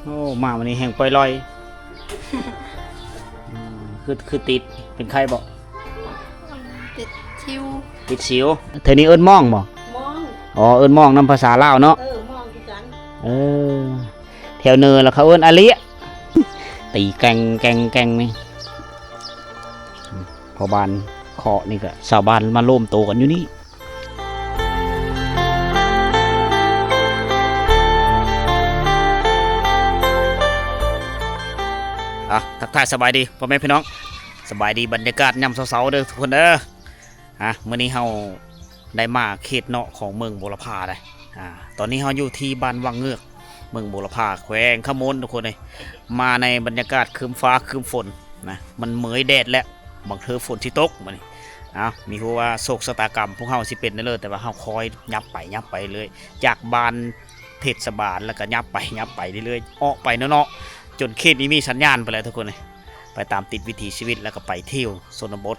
โอ้มาวันนี้แห่งปล่อยลอยคือติดเป็นไข้บอกติดชิวติดสิวเธอนี่เอิ้นมองบ่มองอ๋อเอิ้นมองนำภาษาลาวเนาะมองคือกันแถวเนินแล้วเขาเอิ้นอาเลียตีแกงนี่พอบานเคาะนี่ก็ชาวบ้านมาร่วมโตกันอยู่นี่ทักทายสบายดีพ่อแม่พี่น้องสบายดีบรรยากาศยามเช้าๆเด้อทุกคนเด้อมื้อนี้เฮาได้มาเขตเนาะของเมืองบุรพาได้ตอนนี้เฮาอยู่ที่บ้านวังเงือกเมืองบุรพาแขวงขมนทุกคนเลยมาในบรรยากาศครึ้มฟ้าครึ้มฝนนะมันเหมยแดดแล้วบางเทอฝนสิตกมื้อนี้มีฮู้ว่าโศกชะตากรรมพวกเฮาสิเป็นนั่นเลยแต่ว่าเฮาคอยยับไปเลยจากบ้านเทศบาลแล้วก็ยับไปเรื่อยๆออกไปเนาะจนเขตนี้มีสัญญาณไปแล้วทุกคนเลยไปตามติดวิถีชีวิตแล้วก็ไปเที่ยวชนบท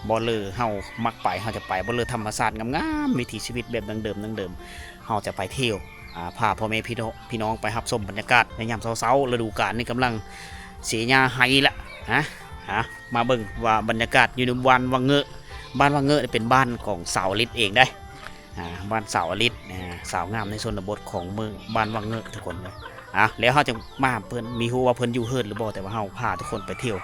บ่เลอเฮามักไปเฮาจะไปบ่เลอธรรมชาติงามๆวิถีชีวิตแบบดั้งเดิมเฮาจะไปเที่ยวพาพ่อแม่พี่น้องไปรับชมบรรยากาศในยามเช้าๆฤดูกาลนี่กำลังเสียหญ้าไห้ละมาเบิ่งว่าบรรยากาศอยู่ในบ้านวังเงอะบ้านวังเงอะเป็นบ้านของสาวฤทธิ์เองได้บ้านสาวฤทธิ์สาวงามในชนบทของเมืองบ้านวังเงอะทุกคนเลยแล้วเขาจะมาเพิ่นมีฮู้ว่าเพิ่นอยู่เฮิร์ดหรือบ่แต่ว่าเฮาพาทุกคนไปเที่ยว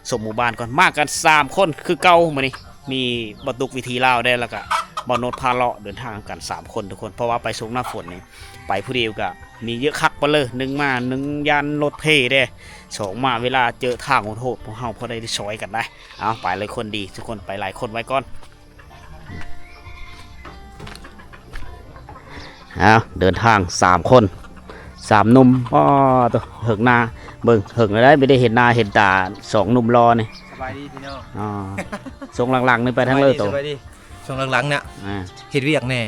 ชมหมู่บ้านก่อนมากัน3คนคือเก่ามื้อนี้มีบ่ตุกวิธีลาวได้แล้วก็บ่โนดพาเลาะเดินทางกัน3คนทุกคนเพราะว่าไปช่วงหน้าฝนนี่ไปผู้เดียวก็มีเยอะคักบ่เลย1มา1ยันรถเพเด้2มาเวลาเจอทางโหดพวกเฮาพอได้ซอยกันได้เอาไปเลยคนดีทุกคนไปหลายคนไว้ก่อนเดินทาง3คน3หนุ่มตัวเหิงนาเบิ่งเหิงได้ไม่ได้เห็นนาเห็นตา2หนุ่มรอนี่สบายดีพี่น้องทรงหลังๆนี่ไปทางเลยตัวสบายดีช่วงหลังๆเนี่ยเฮ็ดเวียกแน่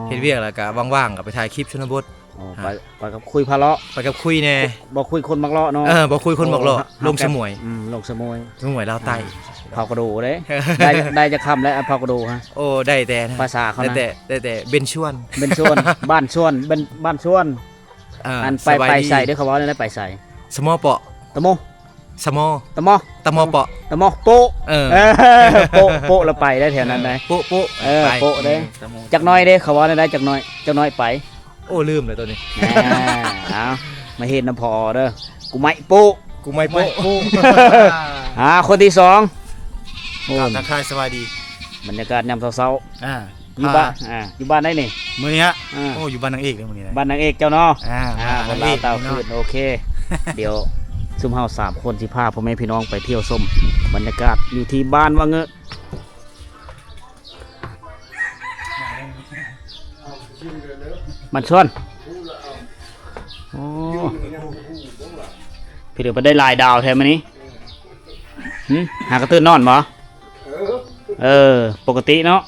เฮ็ดเวียกแล้วก็ว่างๆก็ไปถ่ายคลิปชนบทไปกับคุยพะเลาะไปกับคุยแน่บ่คุยคนมักเลาะเนาะบ่คุยคนมักเลาะลงสมวยลงสมวยลาวใต้เผากระดูเด้ได้จะคำแล้วเผากระดูฮะโอ้ได้แต่ภาษาเขานะแต่เบนชวนบ้านชวนเป็นบ้านชวนอันไปใส่ด้วยเขาว่าได้ไปใส่สมอเปาะตะโมสมอตะโมเปาะตะโมโปโปแล้วไปได้แถวนั้นได้โปโปได้จักน้อยเด้เขาว่าได้จักน้อยไปโอ้ลืมเลยตัวนี้มาเห็นน้ำพอเด้อกูไม่โปคนที่2ทักทายสวัสดีบรรยากาศยามเช้าอยู่บ้านได้นี่มื้อนี้โอ้อยู่บ้านนางเอกเลยมื้อนี้บ้านนางเอกเจ้าเนาะบ้านลาวเต่าขึ้นโอเคเดี๋ยวซุ่มเฮา3คนสิพาพ่อแม่พี่น้องไปเที่ยวชมบรรยากาศอยู่ที่บ้านวังเงอะมันชวนโอ้พี่เดี๋ยวไปได้ลายดาวแทนมันนี้หากระตื้นนอนบ่ปกติเนาะ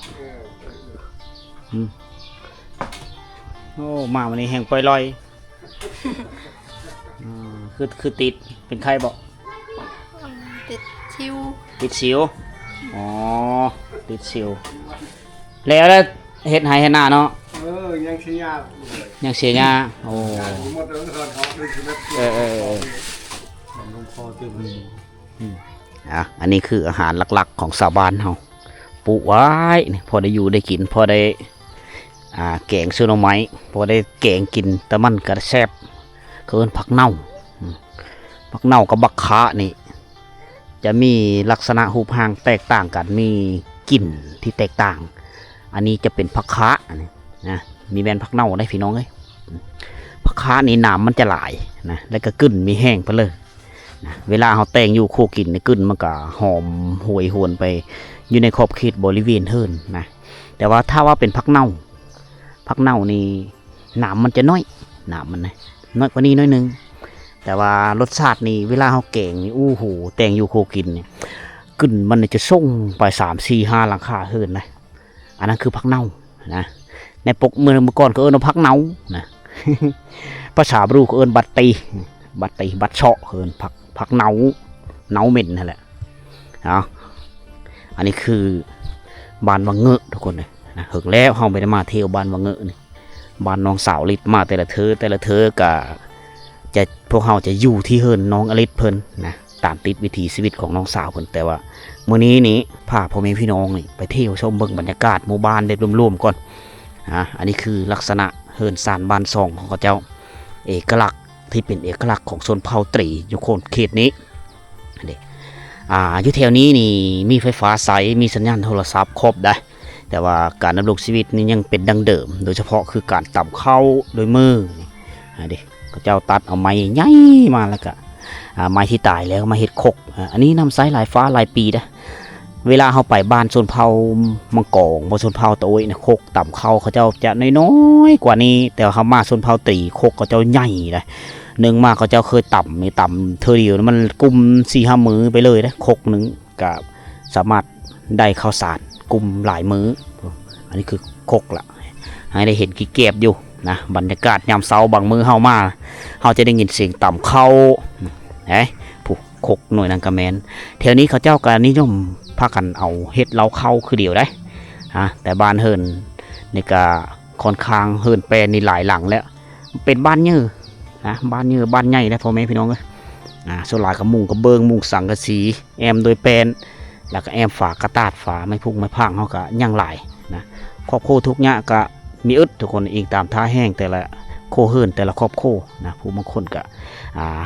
โอ้มาวันนี้แห่งปล่อยลอยคือติดเป็นไข้บ่ติดชิวติดสิวแล้วเฮ็ดไห้เฮ็ดหน้าเนาะยังเสียหญ้าโอ้อันนี้คืออาหารหลักๆของชาวบ้านเฮาปลูกไว้พอได้อยู่ได้กินพอได้แกงซื้อหน่อไม้พอได้แกงกินแต่มันก็แซ่บเกินผักเน่ากับบักคะนี่จะมีลักษณะรูปร่างแตกต่างกันมีกลิ่นที่แตกต่างอันนี้จะเป็นผักคะนะมีแบนผักเน่าได้พี่น้องเลยผักคะนี่น้ำมันจะหลายนะแล้วก็กึ่นมีแห้งไปเลยนะเวลาเขาแต่งอยู่โคกินในกึ่นมันก็หอมหวยหวนไปอยู่ในขอบเขตบริเวณเฮินนะแต่ว่าถ้าว่าเป็นผักเน่านี่น้ำมันจะน้อยน้ำมันน้อยกว่านี้น้อยนึงแต่ว่ารสชาตินี่เวลาเขาแกงนี่อู้หูแต่งอยู่โคกินนี่กึ่นมันจะส่งไป3-4-5หลังคาเฮินนะอันนั้นคือผักเน่านะในปกเมื่อก่อนก็เอิ้นว่าผักเน่านะภาษาบรูก็เอิ้นบัตเชาะเอิ้นผักเน่าเหม็นนั่นแหละอันนี้คือบ้านวังเงอะทุกคนเลยนะถึงแล้วเฮาไปได้มาเที่ยวบ้านวังเงอะนี่บ้านน้องสาวฤทธิ์มาแต่ละเธอกับ จะพวกเฮาจะอยู่ที่เฮิรนน้องอลิศเพิ่นนะตามติดวิถีชีวิตของน้องสาวเพิ่นแต่ว่ามื้อนี้นี่พาพ่อแม่พี่น้องนี่ไปเที่ยวชมเบิ่งบรรยากาศหมู่บ้านได้รวมๆก่อนอันนี้คือลักษณะเฮิรนซานบ้านซองของเขาเจ้าเอกลักษณ์ที่เป็นเอกลักษณ์ของชนเผ่าตรีอยู่โคนเขตนี้เด้อยู่แถวนี้นี่มีไฟฟ้าใสมีสัญญาณโทรศัพท์ครบได้แต่ว่าการดำรงชีวิตนี่ยังเป็นดังเดิมโดยเฉพาะคือการตำข้าวโดยมือเด็กเขาเจ้าตัดเอาไม้ใหญ่มาแล้วก็ไม้ที่ตายแล้วมาเฮ็ดคกอันนี้นำไซส์หลายฟ้าหลายปีนะเวลาเขาไปบ้านชนเผ่ามังกรบ่ชนเผ่าตะโอยนะคกตำข้าวเขาเจ้าจะน้อยๆกว่านี้แต่เขามาชนเผ่าตรีคกเขาเจ้าใหญ่เลยหนึ่งมาเขาเจ้าเคยต่ำนี่ต่ำเธอเดียวมันกุม4-5 มื้อไปเลยนะคกหนึ่งก็สามารถได้ข้าวสารกุมหลายมื้ออันนี้คือคกละให้ได้เห็นกี่เก็บอยู่นะบรรยากาศยามเช้าบางมื้อเฮามาเฮาจะได้ยินเสียงต่ำเข้าผูกคกหน่วยนางกระแมนแถวนี้เขาเจ้าก็นิยมพากันเอาเฮ็ดเล้าเข้าคือเดียวได้แต่บ้านเฮิรนนี่ก็ค่อนข้างเฮิรนแปลนนี่หลายหลังแล้วเป็นบ้านเยือนะบ้านเยือบ้านใหญ่นะพ่อแม่พี่น้องเลยส่วนหลายกับมุงกับเบิงมุงสังกะสีแอมโดยแปลนแล้วก็แอมฝากระตาดฝาไม่พุ่งไม่พังเขาก็ยังหลายนะครอบครัวทุกเนี้ยก็มีอึดทุกคนเองตามท่าแห้งแต่ละโคเฮิรนแต่ละครอบครัวนะผู้บางคนก็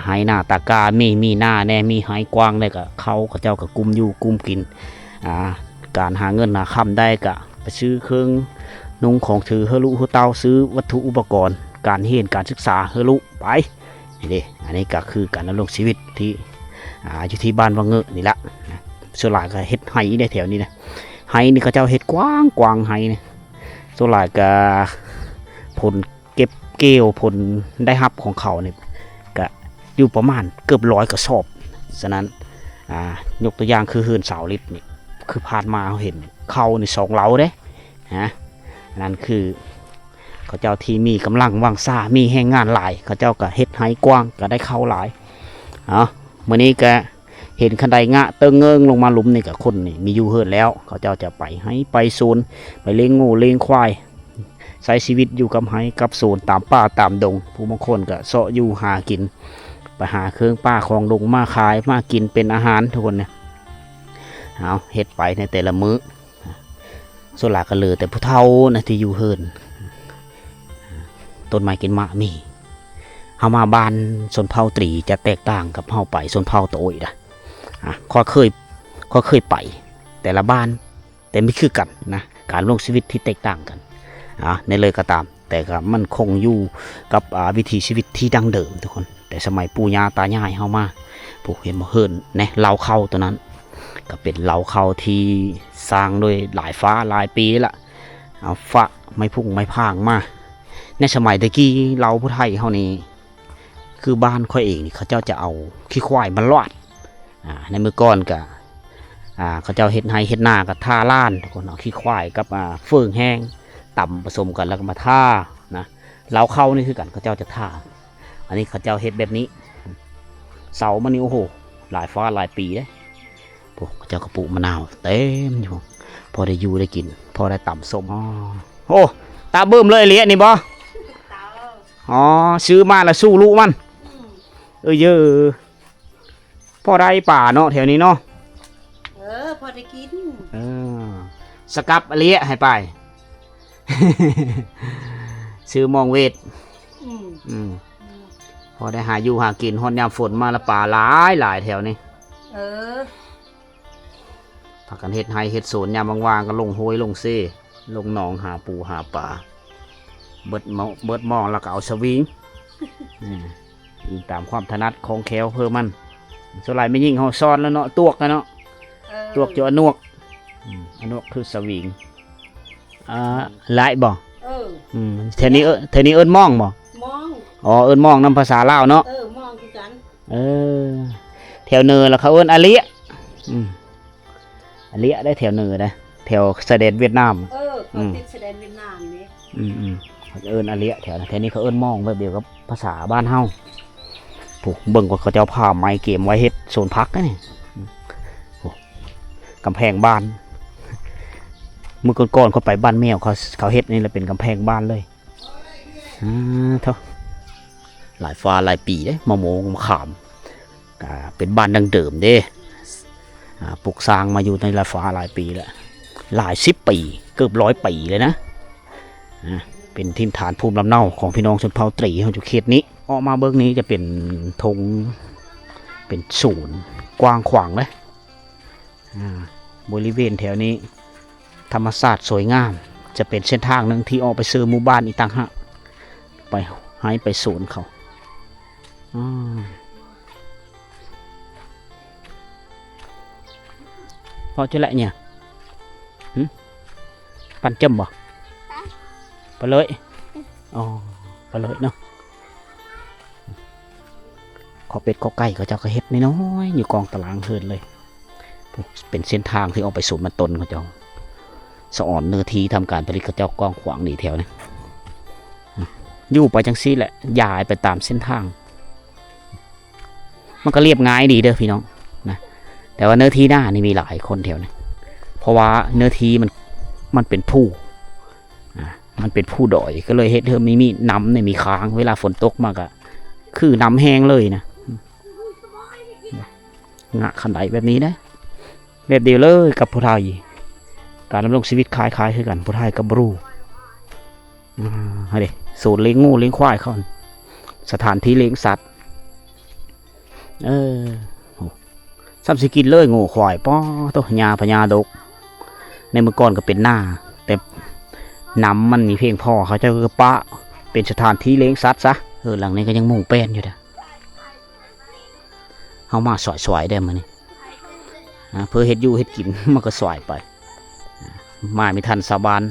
หายหน้าตากามีหน้าแน่มีหายกว้างได้ก็เขาเจ้าก็กุมอยู่กุมกินการหาเงินหาคำได้ก็ไปซื้อเครื่องนุ่งของถือเฮลุเฮเตาซื้อวัตถุอุปกรณ์การเรียนการศึกษาเฮลุไปนี่อันนี้ก็คือการดำรงชีวิตที่อยู่ที่บ้านวังเงอะนี่ละส่วนหลายก็เฮ็ดไห้ในแถวนี้นะไห้นี่เขาเจ้าเฮ็ดกว้างกว้างไห้นี่ส่วนหลายก็ผลเก็บเกี่ยวผลได้รับของเขาเนี่ยก็อยู่ประมาณเกือบ100 กระสอบฉะนั้นยกตัวอย่างคือเฮือนสาวลิตนี่คือผ่านมาเขาเห็นเขาใน2 เล้าเด้นั่นคือเขาเจ้าที่มีกำลังวังซ่ามีแรงงานหลายเขาเจ้าก็เฮ็ดไห้กว้างก็ได้เข้าหลายมื้อนี้ก็เห็นคันไดงะเติงเงิงลงมาหลุมนี่กับคนนี่มีอยู่เฮิรนแล้วเขาเจ้าจะไปให้ไปโซนไปเลี้ยงงูเลี้ยงควายใช้ชีวิตอยู่กับไห้กับโซนตามป่าตามดงผู้บางคนก็เสาะอยู่หากินไปหาเครื่องป่าของดงมาขายมากินเป็นอาหารทุกคนเนี่ยเอาเฮ็ดไปในแต่ละมื้อส่วนหลายก็เหลือแต่ผู้เฒ่านะที่อยู่เฮิรนต้นไม้กินมะมีเฮามาบ้านชนเผ่าตรีจะแตกต่างกับเฮาไปชนเผ่าตะโอยนะข้อเคยไปแต่ละบ้านแต่ไม่คือกันนะการลงชีวิตที่แตกต่างกันในเลยก็ตามแต่ก็มันคงอยู่กับวิถีชีวิตที่ดั้งเดิมทุกคนแต่สมัยปู่ย่าตายายเฮามาปลูกเห็นบ่เฮิรนเนี่ยเล้าเข้าตัวนั้นก็เป็นเล้าเข้าที่สร้างโดยหลายฟ้าหลายปีละเอาฟ้าไม่พุ่งไม่พางมาในสมัยตะกี้เล้าผู้ไทยเฮานี่คือบ้านค่อยเองนี่เขาเจ้าจะเอาขี้ควายมาลอดในมือก่อนก็เขาเจ้าเฮ็ดไห้เฮ็ดนากับท่าล้านทุกคนเอาขี้ควายกับเฟืองแห้งต่ำผสมกันแล้วก็มาท่านะเล้าเข้านี่คือกันเขาเจ้าจะท่าอันนี้เขาเจ้าเฮ็ดแบบนี้เสามันนี่โอ้โหหลายฟ้าหลายปีเลยพวกเขาเจ้ากระปุกมะนาวเต็มอยู่พอได้อยู่ได้กินพอได้ต่ำส้มโอ้ตาเบิ่มเลยเลี้ยนี่บ่ซื้อมาแล้วสู้ลูกมันเยอะพอได้ป่าเนาะแถวนี้เนาะพอได้กินสกับเลี้ยให้ไป ซื้อมองเวทพอได้หาอยู่หากินฮอนยามฝนมาละป่าหลายแถวนี้ผักกันเฮ็ดไฮเฮ็ดสวนยามว่างๆก็ลงห้วยลงเซ่ลงหนองหาปูหาป่าเบิดมองแล้วก็เอาสวิงตามความถนัดของแคลเพิ่มมันสลายไม่ยิ่งเขาซ้อนแล้วเนาะตวกเนาะตวกจะอนวกคือสวิงหลายบ่เทนี้เอิ้นมองบ่เอิ้นมองนำภาษาลาวเนาะมองคือกันแถวเนือแล้วเขาเอิ้นอาเลียอาเลียได้แถวเนือได้แถวเสด็จเวียดนามติดเสด็จเวียดนามนี่เขาเอิ้นอาเลียแถวนี้เขาเอิ้นมองแบบเดียวกับภาษาบ้านเฮาผูกเบิ่งว่าเขาเจ้าผ้าไม้เกมไว้เฮ็ดโซนพักนี่กำแพงบ้านเมื่อก่อนเขาไปบ้านแมวเขาเฮ็ดนี่แหละเป็นกำแพงบ้านเลยเท่า หลายฟ้าหลายปีเด้มะโมงมะขามเป็นบ้านดังเดิมเด้ปลูกสร้างมาอยู่ในหลายฟ้าหลายปีแล้วหลาย10 ปีเกือบ100 ปีเลยนะเป็นทินฐานภูมิลำเนาของพี่น้องชนเผ่าตรีของจุเขตนี้ออกมาเบื้องนี้จะเป็นธงเป็นศูนย์กว้างขวางเลยบริเวณแถวนี้ธรรมศาสตร์สวยงามจะเป็นเส้นทางหนึ่งที่ออกไปซื้อหมู่บ้านอีกต่างหากไปให้ไปศูนย์เขาพอจะแหละเนี่ยปั่นจมบ่ไปเลยอ๋อไปเลยเนาะขอเป็ดขอไก่เขาเจ้าก็เฮ็ดน้อยๆอยู่กองตารางเฮินเลยเป็นเส้นทางที่ออกไปศูนย์มันตนเขาเจ้าสะอ่อนเนื้อทีทำการผลิตเขาเจ้ากองขวางหนีแถวนี้อยู่ไปจังซี่แหละย้ายไปตามเส้นทางมันก็เรียบง่ายดีเด้อพี่น้องนะแต่ว่าเนื้อที่หน้านี่มีหลายคนแถวนี้เพราะว่าเนื้อที่มันเป็นผู้มันเป็นผู้ดอยก็เลยเฮ็ดเธอมีน้ำเนี่ยมีค้างเวลาฝนตกมากอะคือน้ำแห้งเลยนะงะขันไดแบบนี้นะแบบเดียวเลยกับผู้ไทยการดำรงชีวิตคล้ายๆคือกันผู้ไทยกับบรูเด็สูตรเลี้ยงงูเลี้ยงควายเขาสถานที่เลี้ยงสัตว์ซ้ำสิกินเลยงูควายป้อตัวหญ้าพญาดกในเมื่อก่อนก็เป็นหน้าแต่น้ำมันมีเพียงพอเขาจะปะเป็นสถานที่เลี้ยงสัตว์ซะหลังนี้ก็ยังมุ่งเป็นอยู่เด้อเอามาสวยๆได้มานี่เพื่อเฮ็ดอยู่เฮ็ดกินมันก็สวยไปมาไม่ทันสาบาน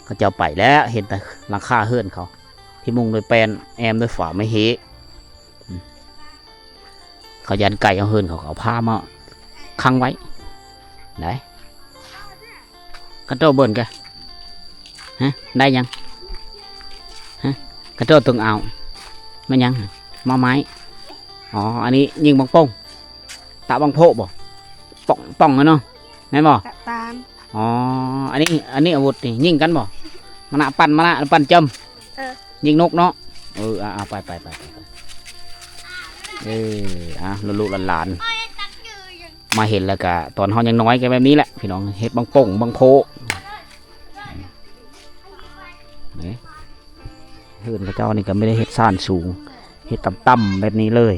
ก็จะไปแล้วเห็นแต่หลังคาเฮือนเขาที่มุ่งโดยแปนแอมด้วยฝาไม่เฮเขายันไก่เอาเฮือนเขาผ้ามาคังไว้ไหนกระโจเบิ่นแกฮะได้ยังฮะกระโจตึงเอาไม่ยังมาไม้อ๋ออันนี้ยิงบังโป้งตะบังโพบ่ป่องเนาะแม่นบ่ตามอ๋ออันนี้อาวุธนี่ยิงกันบ่มันอะปั่นจำยิงนกเนาะไปลูกหลานมาเห็นแล้วก็ตอนเขายังน้อยกันแบบนี้แหละพี่น้องเฮ็ดบังโป่งบังโพเฮือนพระเจ้านี่ก็ไม่ได้เฮ็ดซ่านสูงเฮ็ดต่ำๆแบบนี้เลย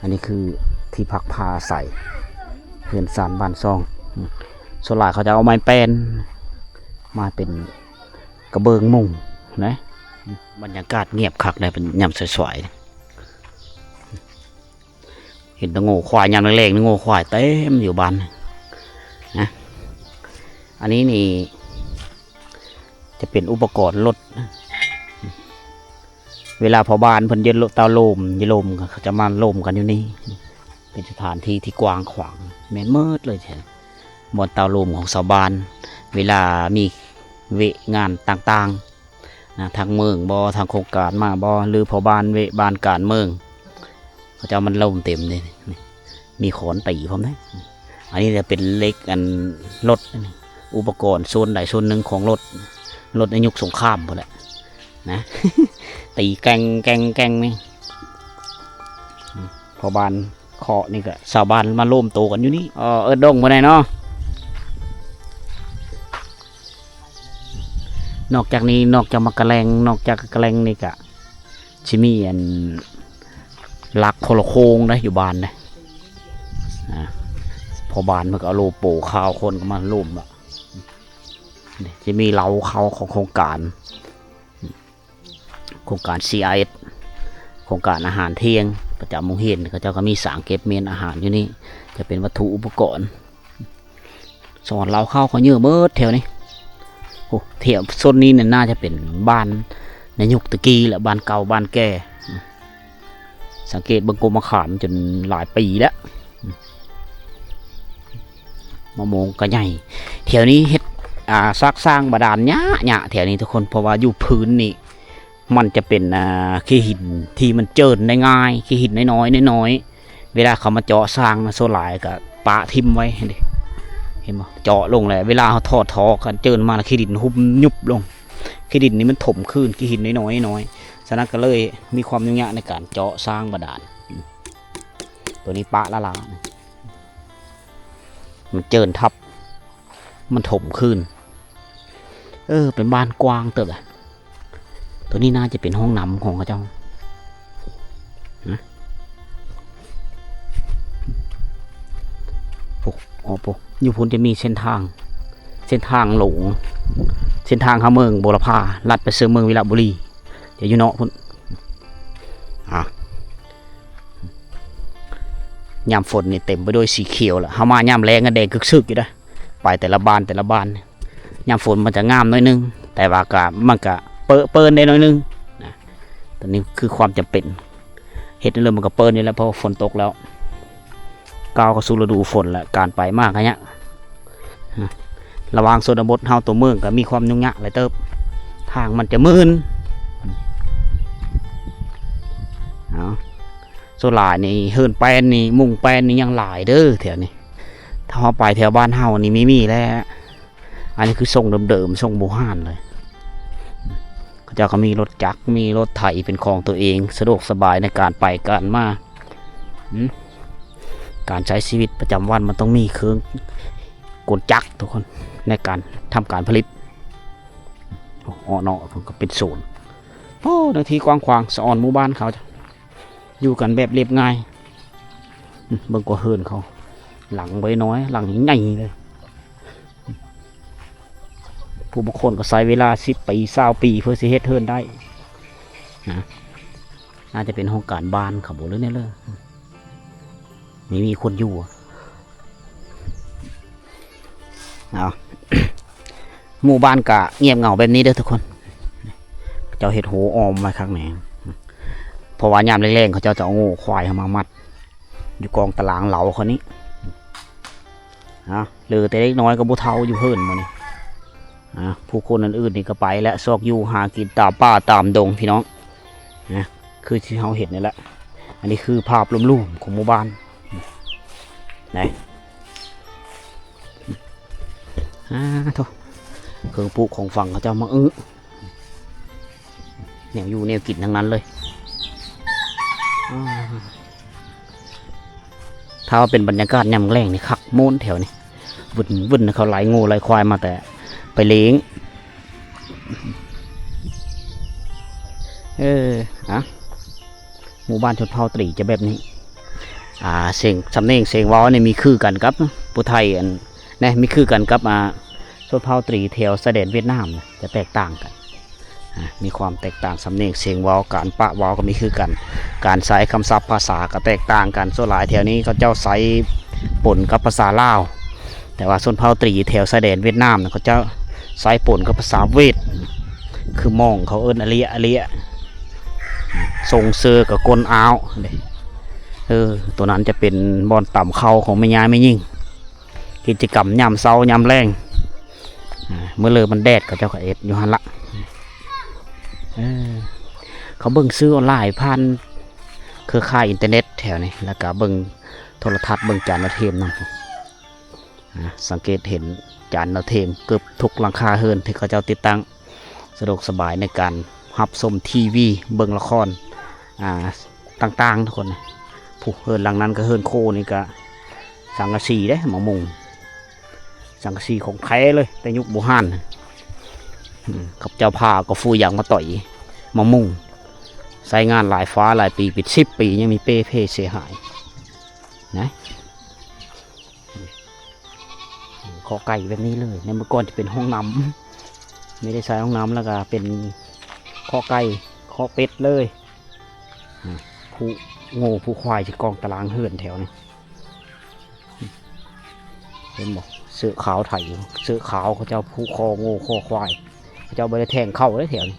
อันนี้คือที่พักพาใส่เฮือนซานบ้านซองส่วนหลายเขาจะเอาไม้แป้นมาเป็นกระเบื้องมุงนะบรรยากาศเงียบคักเลยเป็นยำสวยๆเห็นตะโง่ควายยำแรงๆตะโง่ควายเต็มอยู่บ้านนะอันนี้นี่จะเป็นอุปกรณ์รถเวลาพอบ้านเพิ่นเย็นเตาโลมเขาจะมาโลมกันอยู่นี่เป็นสถานที่ที่กว้างขวางแม่นมืดเลยแท้บนเตาโลมของชาวบ้านเวลามีเวงานต่างๆนะทางเมืองบ่ทางโครงการมาบ่หรือพอบ้านเวบ้านการเมืองเขาจะมันโลมเต็มเลยมีขอนตีพร้อมนะอันนี้จะเป็นเล็กอันรถอุปกรณ์โซนใดโซนหนึ่งของรถในยุคสงครามพอแหละนะ ตีแกงนี่พอบานเคาะนี่ก็ชาวบ้านมาร่วมโตกันอยู่นี่ดงมาไหนเนาะนอกจากนี้นอกจากมะกะแรงนอกจากกะแรงนี่ก็ชิมีอันลักโคโลโคงนะอยู่บ้านนะพอบานมันก็เอาโลโปข้าวคนก็มาร่วมละจะมีเล้าเขาของโครงการCIS โครงการอาหารเที่ยงประจำโรงเรียนเขาเจ้าก็มีสางเก็บเมนอาหารอยู่นี่จะเป็นวัตถุอุปกรณ์สอนเราเข้าเขาเยอะเบิดแถวนี้โอ้แถวโซนนี้เนี่ยน่าจะเป็นบ้านในยุคตะกี้แหละบ้านเก่าบ้านแก่สังเกตบางกรมมะขามจนหลายปีแล้วมะม่วงก็ใหญ่แถวนี้เฮ็ดซักสร้างบาดาลหยะแถวนี้ทุกคนเพราะว่าอยู่พื้นนี่มันจะเป็นขี้หินที่มันเจินได้ง่ายขี้หินน้อยเวลาเขามาเจาะสร้างโซลายกับปะทิมไว้เห็นไหมเจาะลงเลยเวลาเขาทอดกันเจินมาขี้ดินหุบยุบลง ขี้ดินนี่มันถมขึ้นขี้หินน้อยฉะนั้นก็เลยมีความยุ่งยากในการเจาะสร้างบาดาลตัวนี้ปะละลามันเจินทับมันถมขึ้นเป็นบ้านกว้างเติบอะตัวนี้น่าจะเป็นห้องน้ำของเขาเจ้าปุ๊บอยู่พุ่นจะมีเส้นทางหลงเส้นทางเข้าเมืองโบราพาลัดไปเมืองวิระบุรีเดี๋ยวอยู่เนาะพุ่นยามฝนนี่เต็มไปด้วยสีเขียวละเฮามายามแรงก็แดงกึกซึกอยู่ได้ไปแต่ละบ้านยามฝนมันจะงามน้อยนึงแต่ว่ามันก็เปิ้นได้น้อยนึงนะตอนนี้คือความจำเป็นเห็ดนี่เลยมันก็เปิ้นนี่แหละเพราะฝนตกแล้วก้าวเข้าสู่ฤดูฝนแล้วการไปมากขนาดระหว่างโซนบทเฮาตัวเมืองก็มีความยุ่งยากหลายเติบทางมันจะมืนโซลานี่เฮิร์นแปนนี่มุ่งแปนนี่ยังหลายเด้อแถวนี้ถ้าเราไปแถวบ้านเฮานี่มีแล้วอันนี้คือทรงเดิมๆทรงโบราณเลยเขาจะมีรถจักรมีรถไถเป็นของตัวเองสะดวกสบายในการไปการมาการใช้ชีวิตประจำวันมันต้องมีเครื่องกลจักรทุกคนในการทำการผลิตเนาะผมก็เป็นศูนย์นาทีกว้างขวางสะออนหมู่บ้านเขาอยู่กันแบบเรียบง่ายเบิ่งกว่าเฮิร์นเขาหลังไว้น้อยหลังใหญ่เลยผู้บางคนก็ใช้เวลา10 ปี20 ปีเพื่อสิเฮ็ดเฮิร์นได้นะน่าจะเป็นห้องการบ้านเขาบอกเลยเนี่ยเลยไม่มีคนอยู่หมู่บ้านกะเงียบเหงาแบบนี้เด้อทุกคนเจ้าเห็ดโหออมไว้ข้างในเพราะว่ายามแรงๆเขาเจ้าจะเอางูควายมามัดอยู่กองตารางเหลาคนนี้เหลือแต่เล็กน้อยก็บุเทาอยู่เพิ่นมานี่ผู้คนอื่นๆนี่ก็ไปแล้วซอกอยู่หากินตามป่าตามดงพี่น้องคือที่เขาเห็นนี่แหละอันนี้คือภาพรวมๆของหมู่บ้านไหนทุกเครื่องปลูกของฝั่งเขาจะมาแนวอยู่แนวกินทั้งนั้นเลยถ้าว่าเป็นบรรยากาศยามแรงนี่คักโม้นแถวนี้วุ่นเขาไหลงูไหลควายมาแต่ไปเลี้ยงหมู่บ้านชนเผ่าตรีจะแบบนี้เสียงสำเนียงเสียงว้าวเนี่ยมีคือกันครับผู้ไทยนี่มีคือกันครับชนเผ่าตรีแถวแสดงเวียดนามจะแตกต่างกันมีความแตกต่างสำเนียงเสียงว้าวการปะว้าวก็มีคือกันการใช้คำศัพท์ภาษาก็แตกต่างกันส่วนหลายแถวนี้เขาเจ้าใช้ปนกับภาษาลาวแต่ว่าชนเผ่าตรีแถวแสดงเวียดนามเขาเจ้าใช้ปนกับภาษาเวทคือมองเขาเอิ้นอเลียทรงเซอร์กับกลอ้าวตัวนั้นจะเป็นบอลต่ำเข่าของแม่ยายไม่ยิ่งกิจกรรมยามเช้ายามแรงเมื่อเลยมันแดดกับเจ้าเอ็ดอยู่หันละเขาเบิ่งซื้อออนไลน์ผ่านเครือข่ายอินเทอร์เน็ตแถวนี้แล้วก็เบิ่งโทรทัศน์เบิ่งจานดาวเทียมนั่นสังเกตเห็นจานดาวเทียมเกือบทุกหลังคาเฮือนที่เขาเจ้าติดตั้งสะดวกสบายในการรับชมทีวีเบิ่งละครต่างๆทุกคนผู้เฮือนหลังนั้นก็เฮือนโคนี่ก็สังกะสีได้หมอมุงสังกะสีของแท้เลยแต่ยุคโบราณกับเจ้าผ้าก็ฟูอย่างมาต่อยมามุงใช้งานหลายฟ้าหลายปีปิด10 ปียังมีเป้เพเสียหายนะขอไก่แบบนี้เลยในเมื่อก่อนจะเป็นห้องน้ำไม่ได้ใช้ห้องน้ำแล้วก็เป็นขอไก่ขอเป็ดเลยผู้โง่ผู้ควายจะกองตารางเฮือนแถวนี้เห็นบอกเสื้อขาวไถเสื้อขาวเขาเจ้าผู้คอโง่คอควายเขาเจ้าไปแทงเข้าได้แถวนี้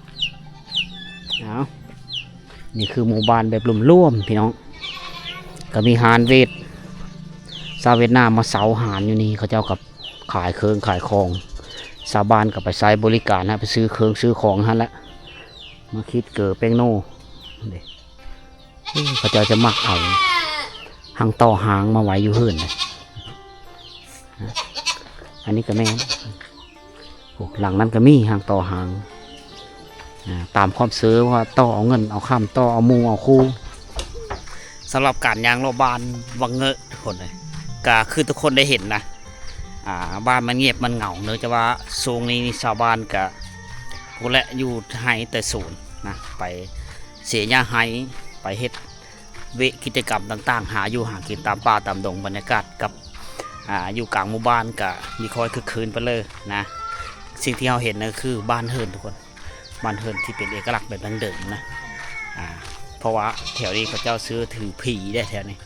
นี่คือหมู่บ้านแบบร่วมๆพี่น้องก็มีฮานเวทซาเวียดนามมาเสาหานอยู่นี่เขาเจ้ากับขายเครื่องขายของชาวบ้านกับไปใช้บริการไปซื้อเครื่องซื้อของนั่นแหละมาคิดเกิดแป้งโน่เขาจะมักเอาหางต่อหางมาไว้อยู่เฮือนอันนี้ก็แม่หลังนั้นก็มีหางต่อหาง ตามความซื้อว่าต่อเอาเงินเอาข้ามต่อเอามูเอาคู่สำหรับการยางรอบบ้านวังเงอะทุกคนเลยก็คือทุกคนได้เห็นนะบ้านมันเงียบมันเหงาเนื่องจากว่าช่วงนี้ชาวบ้านก็กูและอยู่ไฮแต่ศูนย์นะไปเสียหญ้าไฮไปเฮ็ดกิจกรรมต่างๆหาอยู่หากินตามป่าตามดงบรรยากาศกับอยู่กลางหมู่บ้านก็มีคอยคึกคืนไปเลยนะสิ่งที่เราเห็นนะคือบ้านเฮิร์นทุกคนบ้านเฮิร์นที่เป็นเอกลักษณ์แบบดั้งเดิมนะเพราะว่าแถวนี้เขาเจ้าซื้อถือผีได้แถวนี้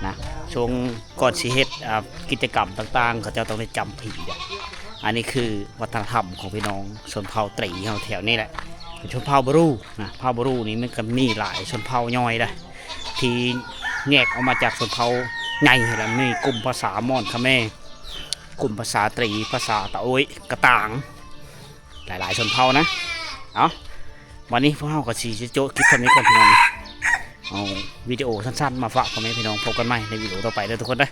นะช่วงก่อนสิเฮ็ดกิจกรรมต่างๆเขาเจ้าต้องได้จำผีอันนี้คือวัฒนธรรมของพี่น้องชนเผ่าตรีเขาแถวนี้แหละเป็นชนเผ่าบรูนะเผ่าบรูนี้มันก็มีหลายชนเผ่าย่อยได้ที่แยกออกมาจากชนเผ่าไงแล้วมีกลุ่มภาษามอญคาเมกลุ่มภาษาตรีภาษาตะโอยกระต่างหลายๆชนเผ่านะเอาวันนี้พวกเราก็สีโจ๊กคลิปทำนี้ก่อนพี่น้องเอาวิดีโอสั้นๆมาฝากพ่อแม่พี่น้องพบกันใหม่ในวิดีโอต่อไปเด้อทุกคนนะ